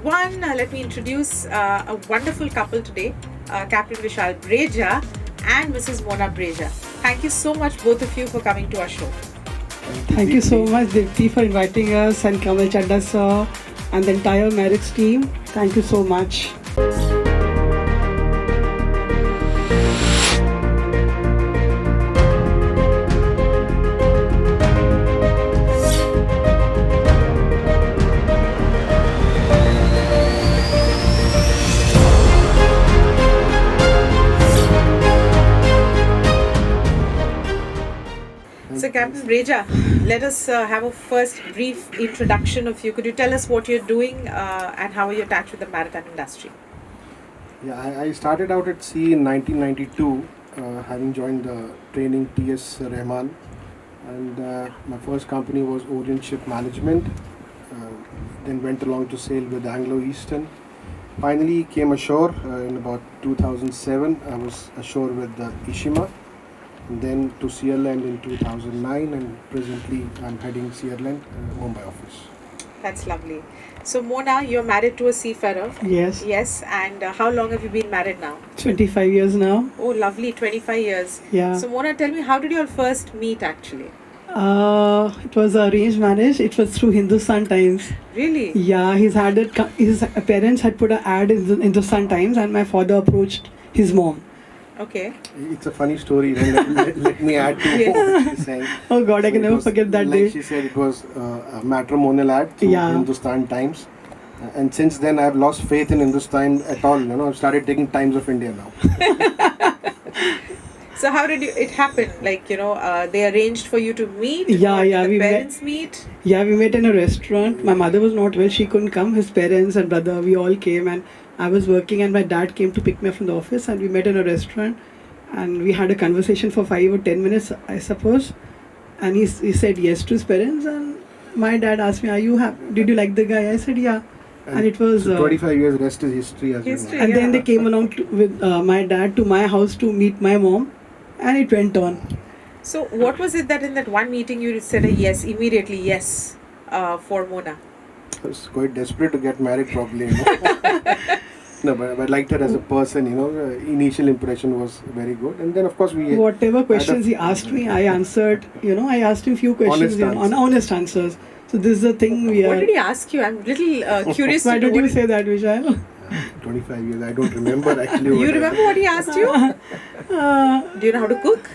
everyone. Let me introduce a wonderful couple today, Captain Vishal Breja and Mrs. Mona Breja. Thank you so much, both of you, for coming to our show. Thank you so much, Dipti, for inviting us, and Kamal Chadda sir and the entire Merrick's team. Thank you so much. So, Captain Breja, let us have a first brief introduction of you. Could you tell us what you're doing and how are you attached with the maritime industry? Yeah, I started out at sea in 1992, having joined the training TS Rahman, and my first company was Orient Ship Management. Then went along to sail with Anglo Eastern. Finally came ashore in about 2007. I was ashore with Ishima. And then to Searland in 2009, and presently I'm heading Searland Mumbai office. That's lovely. So, Mona, you're married to a seafarer. Yes. Yes, and how long have you been married now? 25 years now. Oh, lovely, 25 years. Yeah. So, Mona, tell me, how did you all first meet actually? It was arranged marriage. It was through Hindustan Times. Really? Yeah, his parents had put an ad in the Hindustan Times, and my father approached his mom. Okay. It's a funny story. Let me add to what she's saying. Oh God, I can So it never was, forget that like day. she said, it was a matrimonial ad through Yeah. Hindustan Times. And since then, I've lost faith in Hindustan at all. I've started taking Times of India now. So how did it happen? Like, they arranged for you to meet? Yeah, or did yeah, the we met. parents meet? Yeah, we met in a restaurant. My mother was not well; she couldn't come. His parents and brother, we all came, and I was working, and my dad came to pick me up from the office, and we met in a restaurant, and we had a conversation for 5 or 10 minutes, I suppose, and he said yes to his parents, and my dad asked me, "Are you happy? Did you like the guy?" I said, "Yeah," and it was. So 25 years, rest is history, as History. you know. And then Yeah. they came along with my dad to my house to meet my mom, and it went on. So what was it that in that one meeting you said a yes, immediately yes, for Mona? I was quite desperate to get married, probably. No, but I liked her as a person. Initial impression was very good, and then of course we. Whatever questions he asked me, I answered. I asked him few questions, honest answers. So this is the thing we are. What did he ask you? I'm a little curious. Why to know don't you what- say that, Vishal? 25 years, I don't remember actually. You remember what he asked you? Do you know how to cook?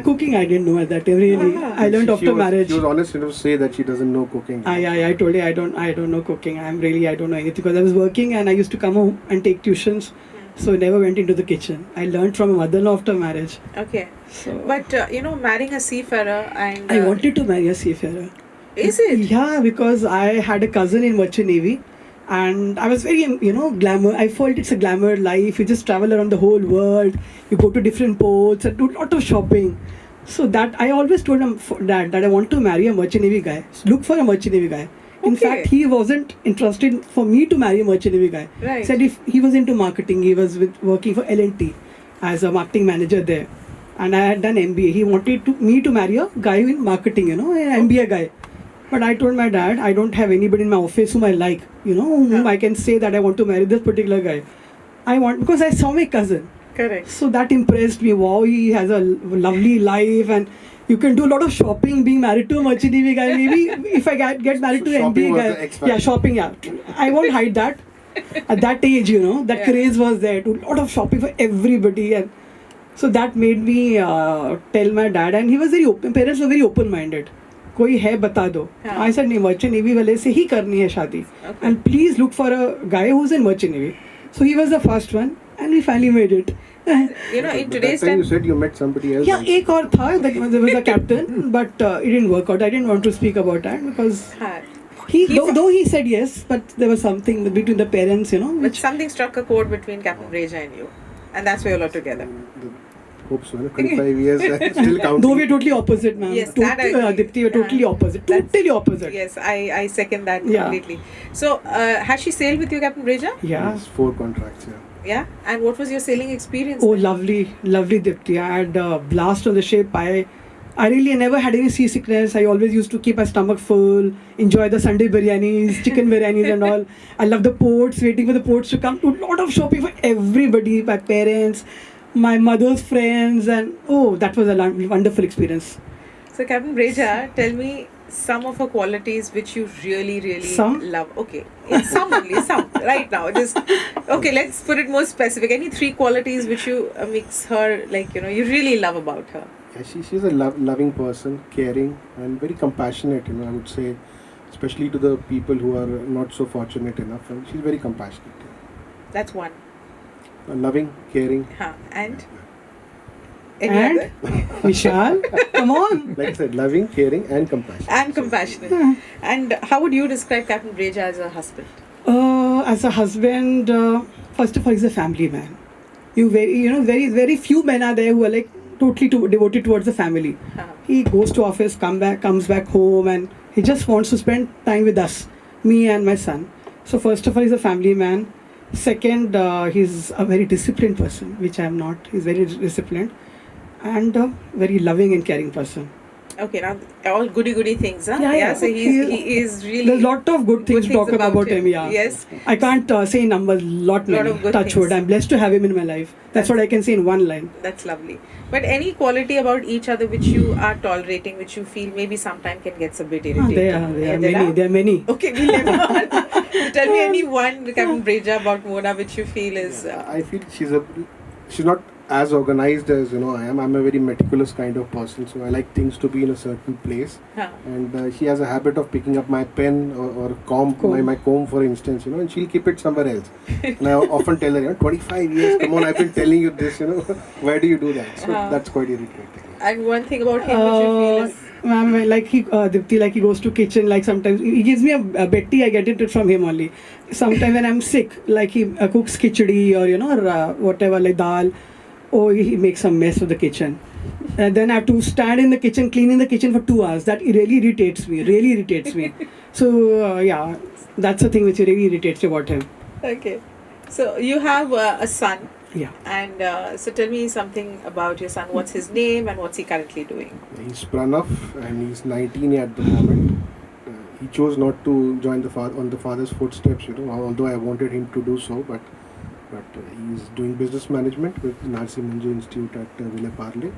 Cooking, I didn't know at that time. Really, I learned after marriage. She was honest enough to say that she doesn't know cooking. I told her I don't know cooking. I don't know anything because I was working and I used to come home and take tuitions. So I never went into the kitchen. I learned from my mother-in-law after marriage. Okay. So, But, marrying a seafarer and... I wanted to marry a seafarer. Is it? Yeah, because I had a cousin in Merchant Navy. And I was very, glamour. I felt it's a glamour life. You just travel around the whole world. You go to different ports and do a lot of shopping. So that I always told him that I want to marry a Merchant Navy guy. Look for a Merchant Navy guy. In Okay. fact, he wasn't interested for me to marry a Merchant Navy guy. Right. Said if he was into marketing, he was working for L&T as a marketing manager there. And I had done MBA. He wanted me to marry a guy in marketing, an MBA guy. But I told my dad, I don't have anybody in my office whom I like, whom I can say that I want to marry this particular guy. Because I saw my cousin. Correct. So that impressed me. Wow, he has a lovely life and you can do a lot of shopping being married to a Merchant Navy guy. Maybe if I get married to an shopping MBA was guy. the X factor. Yeah, shopping, yeah. I won't hide that. At that age, that Yeah. craze was there. Do a lot of shopping for everybody. And so that made me tell my dad, and he was very open. Parents were very open-minded. कोई है बता दो. हाँ. I said नहीं, Merchant Navy वाले से ही करनी है शादी. Okay. And please look for a guy who's in Merchant Navy. So he was the first one, and we finally made it. In But today's that time time... you said you met somebody else. Yeah, एक और था, there was a captain, but it didn't work out. I didn't want to speak about that because Haan. though he said yes, but there was something between the parents, But which something struck a chord between Captain Breja and you. And that's why you're all together. Hope so. 25 years, still counting. though we're totally opposite, ma'am. Yes, that I agree. Dipti, we're totally opposite. That's- Totally opposite. Yes, I second that Yeah. completely. So, has she sailed with you, Captain Breja? Yeah. Yes, 4 contracts, yeah. Yeah? And what was your sailing experience? Oh, then? lovely, lovely, Dipti. I had a blast on the ship. I I really never had any seasickness. I always used to keep my stomach full, enjoy the Sunday biryanis, chicken biryanis and all. I love the ports, waiting for the ports to come. Do a lot of shopping for everybody, my parents, my mother's friends, and oh, that was a wonderful experience. So, Captain Breja, tell me some of her qualities which you really, really Some? love. Okay, yeah, some only, some. Right now, just okay. Let's put it more specific. Any three qualities which you makes her like you really love about her. Yeah, she's a loving person, caring, and very compassionate. I would say, especially to the people who are not so fortunate enough. And she's very compassionate. That's one. Loving, caring. Huh. And And? any other? Vishal, come on. Like I said, loving, caring, and compassionate. And compassionate. And how would you describe Captain Breja as a husband? As a husband, first of all, he's a family man. Very few men are there who are like totally devoted towards the family. Huh. He goes to office, comes back home, and he just wants to spend time with us, me and my son. So first of all, he's a family man. Second, he's a very disciplined person, which I am not. He's very disciplined, and a very loving and caring person. Okay, now all goody things, huh? Yeah. So he is really. There's a lot of good things to talk about him. Yeah. Yes. I can't say numbers. Lot of good Touch things. wood. I'm blessed to have him in my life. That's what I can say in one line. That's lovely. But any quality about each other which you are tolerating, which you feel maybe sometime can get a bit irritating? There are many. Okay, we'll never on. So tell me any one, Captain Breja, about Mona which you feel is. I feel she's not as organized as I am. I'm a very meticulous kind of person, so I like things to be in a certain place. Huh. And she has a habit of picking up my pen or comb. My comb, for instance, and she'll keep it somewhere else. And I often tell her, 25 years, come on, I've been telling you this, why do you do that? So that's quite irritating. And one thing about him which you feel is. Ma'am, like he goes to kitchen, like sometimes he gives me a Betty, I get it from him only. Sometimes when I'm sick, like he cooks khichdi or whatever, like dal. Oh, he makes a mess of the kitchen. And then I have to stand in the kitchen, cleaning the kitchen for 2 hours. That really irritates me. So, yeah, that's the thing which really irritates me about him. Okay. So you have a son. Yeah. And so tell me something about your son. What's his name and what's he currently doing? He's Pranav and he's 19 at the moment. He chose not to join on the father's footsteps, although I wanted him to do so, but he's doing business management with Narsi Munji Institute at Vile Parle.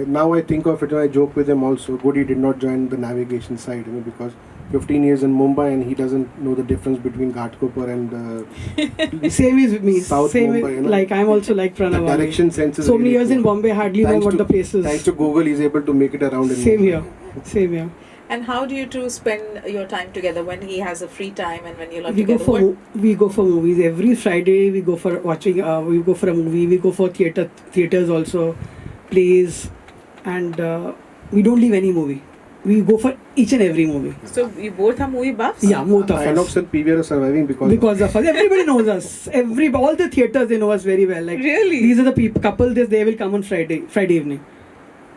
Now I think of it, I joke with him also, good he did not join the navigation side, because 15 years in Mumbai and he doesn't know the difference between Ghatkopar and Same is with me. South Same Mumbai, like I'm also like Pranav. the direction sense is So many really years in poor. Bombay, hardly know what the places. Thanks to Google, he's able to make it around in Same Mumbai. here. And how do you two spend your time together when he has a free time and when you're not We go together? for movies every Friday. We go for watching. We go for a movie. We go for theaters also, plays, and we don't leave any movie. We go for each and every movie. So you both are movie buffs? Yeah, both of Inox us. and PVR are surviving because Of us. Everybody knows us. All the theaters they know us very well. Like Really? these are the couple. They will come on Friday evening.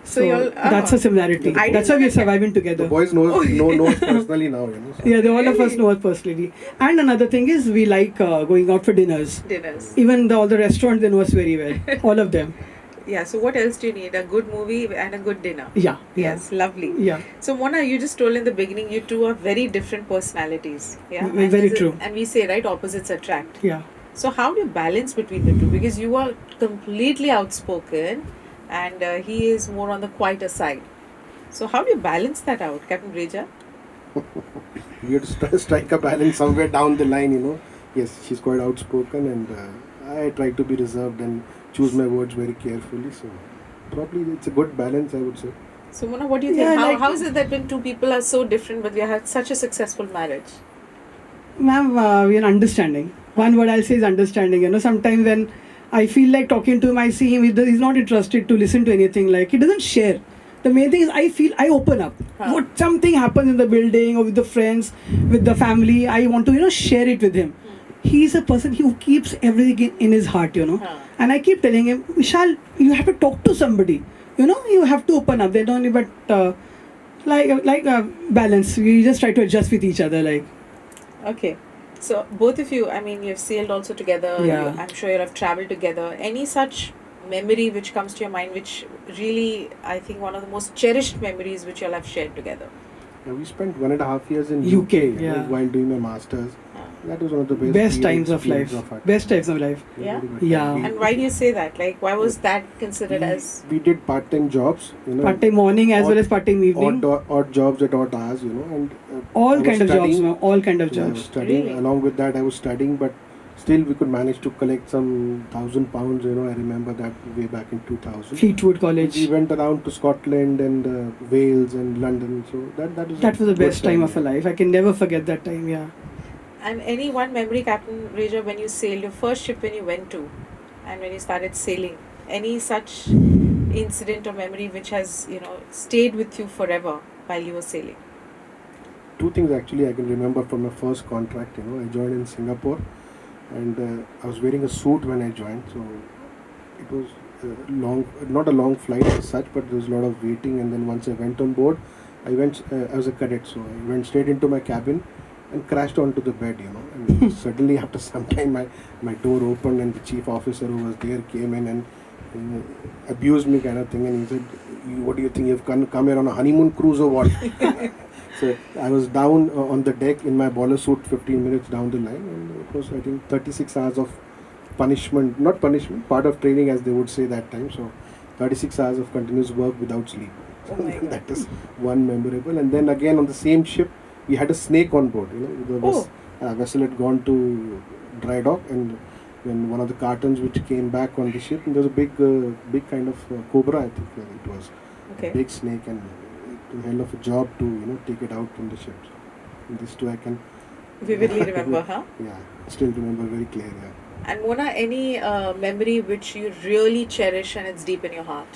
So you'll, that's a similarity. I That's didn't why we're know that. surviving the together. boys know us personally now, So. Yeah, all of us Really? know us personally. And another thing is we like going out for dinners. Dinners. Even all the restaurants they know us very well. All of them. Yeah, so what else do you need? A good movie and a good dinner. Yeah. Yes, lovely. Yeah. So Mona, you just told in the beginning you two are very different personalities. Yeah. Very true. And we say, right, opposites attract. Yeah. So how do you balance between the two? Because you are completely outspoken and he is more on the quieter side. So how do you balance that out, Captain Breja? We have to strike a balance somewhere down the line, Yes, she's quite outspoken and I try to be reserved and choose my words very carefully. So probably it's a good balance, I would say. So Mona, what do you think? Yeah, How is it that when two people are so different but they have such a successful marriage? Ma'am, we are understanding. One word I'll say is understanding. Sometimes when I feel like talking to him, I see him, he's not interested to listen to anything. Like, he doesn't share. The main thing is I open up. Huh. What something happens in the building or with the friends, with the family, I want to, share it with him. He's a person who keeps everything in his heart, Huh. And I keep telling him, Vishal, you have to talk to somebody. You have to open up. They don't, but balance. We just try to adjust with each other, like. Okay. So both of you, I mean, you've sailed also together. Yeah. I'm sure you have traveled together. Any such memory which comes to your mind, which really, I think, one of the most cherished memories which you all have shared together? Yeah, we spent 1.5 years in UK, UK, yeah. while doing my masters. Ah. That was one of the Best times of periods life. our Best time. times of life. Yeah? Very good Yeah. time. And why do you say that? Like, why was that considered as? We did part-time jobs, Part-time morning as odd- well as part-time evening. odd jobs at odd hours, and I All was kind of jobs, studying. ma'am. All kind of Yeah, I was jobs. studying. Really? Along with that, I was studying, but still we could manage to collect some £1,000. I remember that way back in 2000. Fleetwood College. We went around to Scotland and Wales and London. So that was That was the good best time of yeah. a life. I can never forget that time. Yeah. And any one memory, Captain Breja, when you sailed, your first ship when you went to, and when you started sailing, any such incident or memory which has, stayed with you forever while you were sailing? Two things actually I can remember from my first contract. I joined in Singapore, and I was wearing a suit when I joined. So it was not a long flight as such, but there was a lot of waiting. And then once I went on board, I went as a cadet. So I went straight into my cabin and crashed onto the bed. And suddenly after some time, my door opened and the chief officer who was there came in and abused me kind of thing. And he said, "What do you think? You've come here on a honeymoon cruise or what?" So I was down on the deck in my boiler suit 15 minutes down the line, and it was, I think, 36 hours of punishment, not punishment, part of training as they would say that time. So 36 hours of continuous work without sleep. Oh my God. That is one memorable. And then again on the same ship, we had a snake on board. The vessel had gone to dry dock, and when one of the cartons which came back on the ship, and there was a big kind of cobra, I think it was. Okay. A big snake, and it was a hell of a job to take it out from the ship. So this too I can Vividly remember, huh? yeah, still remember very clear. Yeah. And Mona, any memory which you really cherish and it's deep in your heart?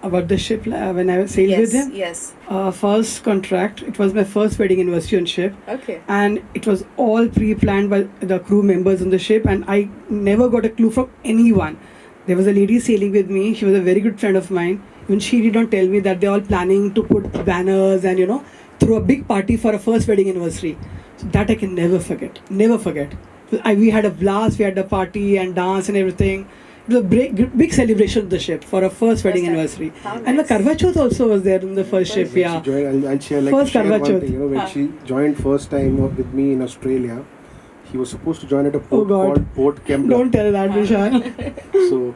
About the ship when I sailed Yes, with him. yes. First contract. It was my first wedding anniversary on ship. Okay. And it was all pre-planned by the crew members on the ship, and I never got a clue from anyone. There was a lady sailing with me. She was a very good friend of mine. Even she did not tell me that they're all planning to put banners and throw a big party for a first wedding anniversary. So that I can never forget. Never forget. We had a blast. We had a party and dance and everything. It was a big celebration of the ship for a first wedding time. anniversary. How And the nice. Karva Chauth also was there in the first ship. When Yeah. she joined, I'll share First share Karva one Chauth. thing. When Huh. she joined first time with me in Australia, he was supposed to join at a port God. called Port Kembla. Don't tell that, Vishal. So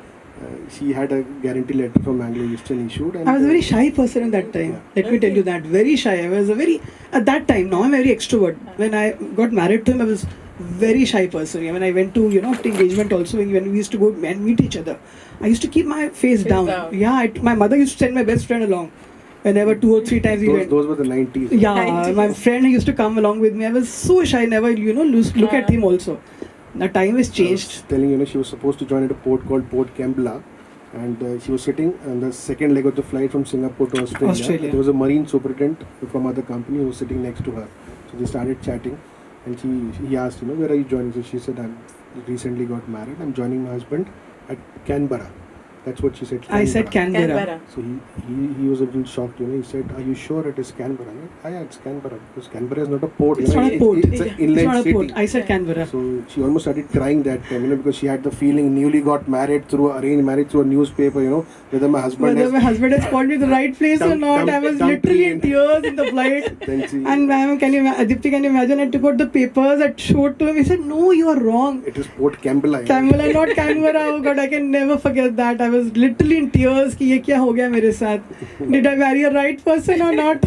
she had a guarantee letter from Anglo Eastern issued. And I was a very shy person at that time. Yeah. Let me tell you that. Very shy. I was at that time, now I'm very extrovert. When I got married to him, I was very shy person. When I went to, after engagement also, when we used to go and meet each other, I used to keep my face down. down. Yeah, my mother used to send my best friend along. Whenever 2 or 3 times we went. those were the 90s. Yeah, 90s. my friend used to come along with me. I was so shy, never, look at him also. Now time has I changed. was telling she was supposed to join at a port called Port Kembla, and she was sitting on the second leg of the flight from Singapore to Australia. There was a marine superintendent from other company who was sitting next to her. So they started chatting, and he asked, where are you joining? So she said, I recently got married. I'm joining my husband at Canberra. That's what she said. I said Canberra. Canberra. So he was a little shocked. He said, "Are you sure it is Canberra?" I said, yeah, it's Canberra because Canberra is not a port. It's not a port. It's an It's inland not a city. port. I said Yeah. Canberra. So she almost started crying that time, because she had the feeling newly got married through arranged marriage through a newspaper, whether my husband Whether my has. husband has called me the right place or not. I was literally in tears in the flight. Then she, And ma'am, Adipti, can you imagine? I took out the papers, I showed to him. He said, "No, you are wrong. it is Port Kembla. Canberra, not Canberra." Oh God, I can never forget that. I was literally in tears. कि ये क्या हो गया मेरे साथ? Did I marry a right person or not?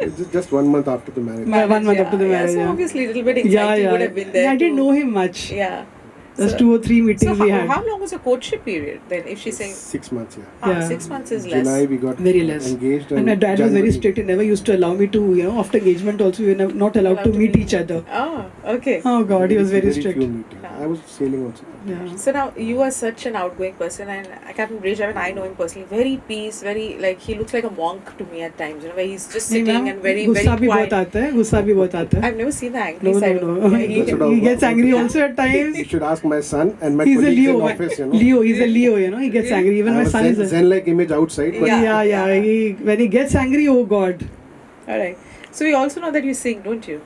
It's just 1 month after the marriage. 1 month after the marriage. So Yeah. obviously, a little bit anxiety would have been there. I didn't too. know him much. Yeah. Just So- 2 or 3 So meetings we had. how long was the courtship period then? If she's saying 6 months, yeah. Yeah. 6 months is less. July we got Very less. engaged. And my dad was very January- strict. He never used to allow me to, after engagement also, we were not allowed to meet each other. Oh, okay. Oh God, he was very strict. few meetings. Yeah. I was sailing also. Yeah. So now you are such an outgoing person, and Captain Breja, and I know him personally, very peace, very he looks like a monk to me at times. Where he's just नहीं, sitting ma'am, and very गुस्सा भी quiet. बहुत आता है, गुस्सा भी बहुत आता है. I've never seen the angry No, side no, of no. him. That's what He gets angry also at times. You should ask my son and my He's a colleagues Leo. in office. Leo, he's a Leo. He gets angry. Even I my have a son is a. Zen-like image outside, but Yeah. When he gets angry, oh God. All right. So we also know that you sing, don't you?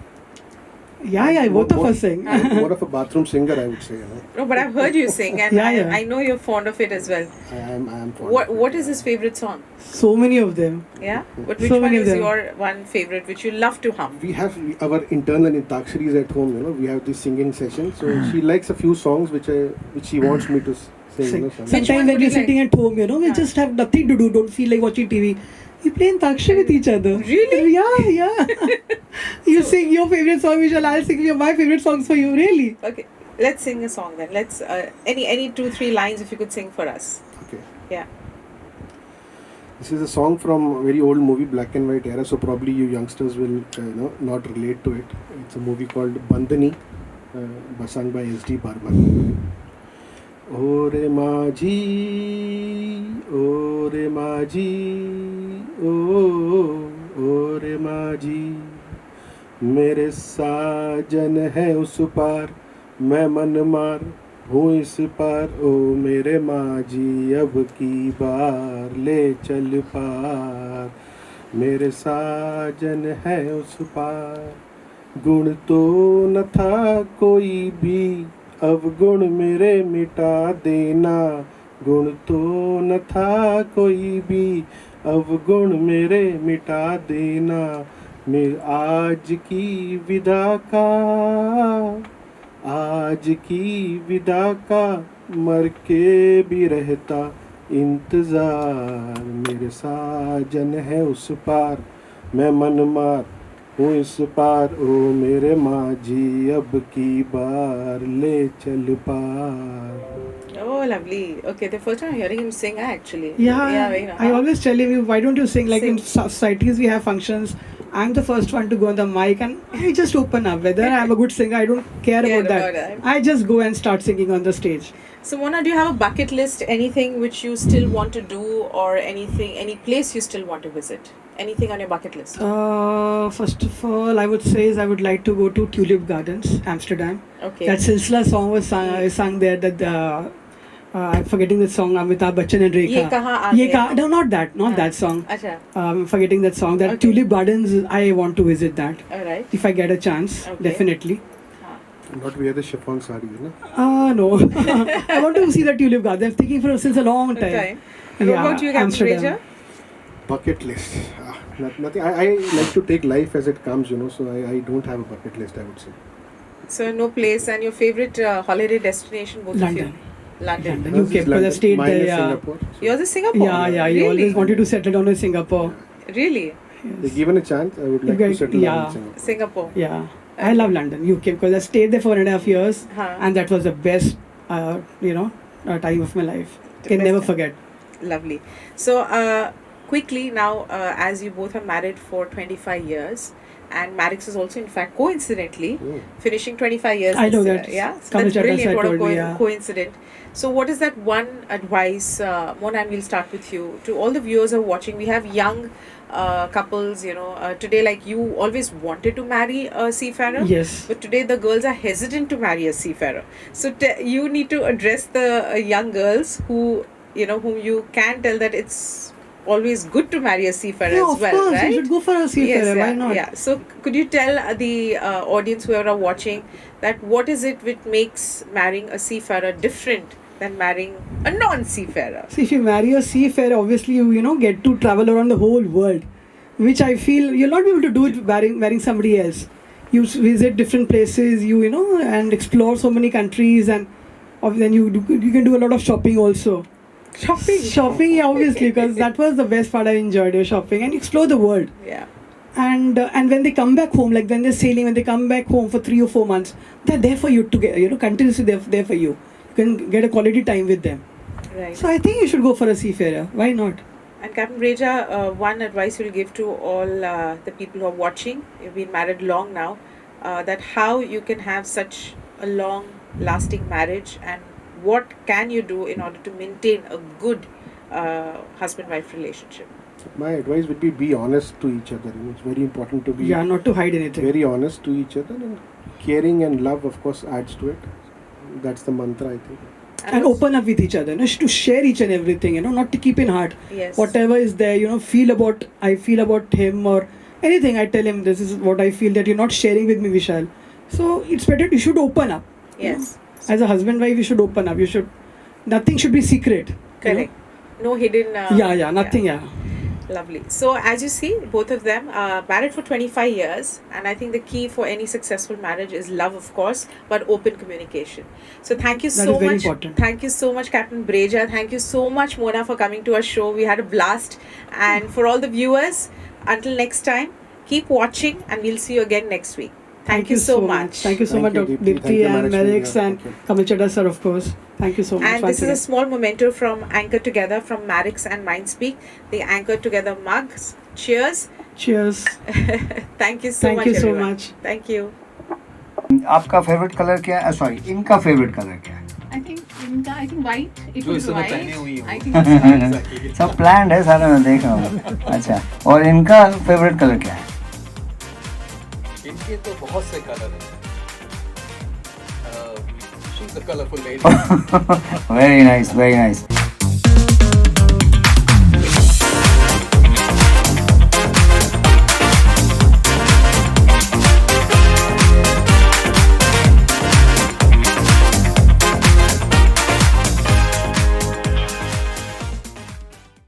Yeah, both of us sing. I'm more of a bathroom singer, I would say. No, but I've heard you sing, and Yeah. I know you're fond of it as well. I am fond What of it, What is yeah. his favorite song? So many of them. Yeah, but So which one many of is them. your one favorite which you love to hum? We have our internal Antaksharis at home, we have this singing session. So she likes a few songs which she wants me to sing. Sing. So Which one Sometimes when would we're you like? sitting at home, we Yeah. just have nothing to do, don't feel like watching TV. We play Antakshari with each other. Really? Yeah. You sing your favorite song, Vishal, I'll sing my favorite songs for you, really. Okay, let's sing a song then. Let's any 2-3 lines if you could sing for us. okay. Yeah. This is a song from a very old movie, black and white era. So probably you youngsters will not relate to it. It's a movie called Bandhani, sung by S.D. Barman. Ore Maji, Ore Maji, Ore Maji, मेरे साजन है उस पार, मैं मन मार हूँ इस पार, ओ मेरे माजी अब की बार ले चल पार, मेरे साजन है उस पार, गुण तो न था कोई भी, अवगुण मेरे मिटा देना, गुण तो न था कोई भी, अवगुण मेरे मिटा देना, मैं आज की विदा का, आज की विदा का, मर के भी रहता इंतज़ार, मेरे साजन है उस पार, मैं मन मार हूँ इस पार, ओ मेरे माजी अब की बार ले चल पार. Oh, lovely. Okay, the first time I'm hearing him sing, actually. Yeah, very nice. I always tell him, why don't you sing? Like in Sing. societies, we have functions. I'm the first one to go on the mic and I just open up. Whether I'm a good singer, I don't care Care about about that. that. I just go and start singing on the stage. So, Mona, do you have a bucket list? Anything which you still want to do, or anything, any place you still want to visit? Anything on your bucket list? First of all, I would say is I would like to go to Tulip Gardens, Amsterdam. Okay. That Silsila song was sung there. That I'm forgetting the song. Amitabh Bachchan and Rekha. Ye kahan aa Ye gaya? no, not that Ah. song. Acha. I'm forgetting that song. That Okay. Tulip Gardens, I want to visit that All right. if I get a chance. Okay. Definitely. Not wear the chiffon sari, No. I want to see the Tulip Garden. I'm thinking since a long time. Okay. What about you, Captain Amsterdam. Breja? Bucket list. Nothing. I like to take life as it comes, so I don't have a bucket list, I would say. So, no place, and your favorite holiday destination, both London. of you? London. London. Hers UK, is because I London, stayed mine there, is yeah. Singapore. Yours is Singapore? Yeah. You Really? always wanted to settle down in Singapore. Really? If given a chance, I would like to settle down in Singapore. Singapore. Yeah. I love London, UK, because I stayed there for 1.5 years, Huh. and that was the best, time of my life. The Can best never time. forget. Lovely. So, quickly now, as you both are married for 25 years, and Marix is also, in fact, coincidentally Oh. finishing 25 years. I this know year. that. Yeah, so Kamal that's Chaddha brilliant. sir What a told me, yeah. coincidence. So, what is that one advice, Mona, and we'll start with you, to all the viewers who are watching? We have young couples, today, like you always wanted to marry a seafarer. Yes. But today the girls are hesitant to marry a seafarer. So you need to address the young girls who, whom you can tell that it's always good to marry a seafarer Yeah, as of well, course. right? You should go for a seafarer. Why not? Yeah. So could you tell the audience who are watching that what is it which makes marrying a seafarer different than marrying a non-seafarer? See, if you marry a seafarer, obviously you get to travel around the whole world, which I feel you'll not be able to do it marrying somebody else. You visit different places, and explore so many countries, and then you can do a lot of shopping also. Shopping, yeah, obviously, because that was the best part I enjoyed, shopping, and explore the world. Yeah. And when they come back home, like when they're sailing, when they come back home for 3 or 4 months, they're there for you to get, continuously there for you. You can get a quality time with them. Right. So I think you should go for a seafarer. Why not? And Captain Breja, one advice you'll give to all the people who are watching, you've been married long now, that how you can have such a long lasting marriage, and what can you do in order to maintain a good husband-wife relationship? My advice would be honest to each other. It's very important to be Not to hide anything. very honest to each other, and caring and love, of course, adds to it. That's the mantra, I think. And also- open up with each other, to share each and everything, not to keep in heart. Yes. Whatever is there, I feel about him or anything, I tell him this is what I feel, that you're not sharing with me, Vishal. So it's better you should open up. you know. Yes. As a husband wife, you should open up. You should. Nothing should be secret. Correct. No hidden. Yeah, nothing. Yeah. Lovely. So, as you see, both of them are married for 25 years, and I think the key for any successful marriage is love, of course, but open communication. So, thank you That so is very much. important. Thank you so much, Captain Breja. Thank you so much, Mona, for coming to our show. We had a blast. And for all the viewers, until next time, keep watching, and we'll see you again next week. Thank you so much. Thank you so Thank much, you, Dr. Deepthi. Thank Dipti you, and Marix, Marix Media. and Thank you. Kamal Chadha sir, of course. Thank you so much. And once this is a again. small memento from Anchor Together from Marix and Mindspeak. The Anchor Together mugs. Cheers. Cheers. Thank you so Thank much, you so everyone. much. Thank you. आपका favourite colour क्या है? Sorry, इनका favourite colour क्या है? I think white. It जो was इस समय white. पहने हुई हो। I think it's white. सब प्लान्ड है सारा, मैं देख रहा हूँ। अच्छा, और इनका फेवरेट कलर क्या है? इनके तो बहुत से कलर हैं। She's a colorful lady. Very nice, very nice.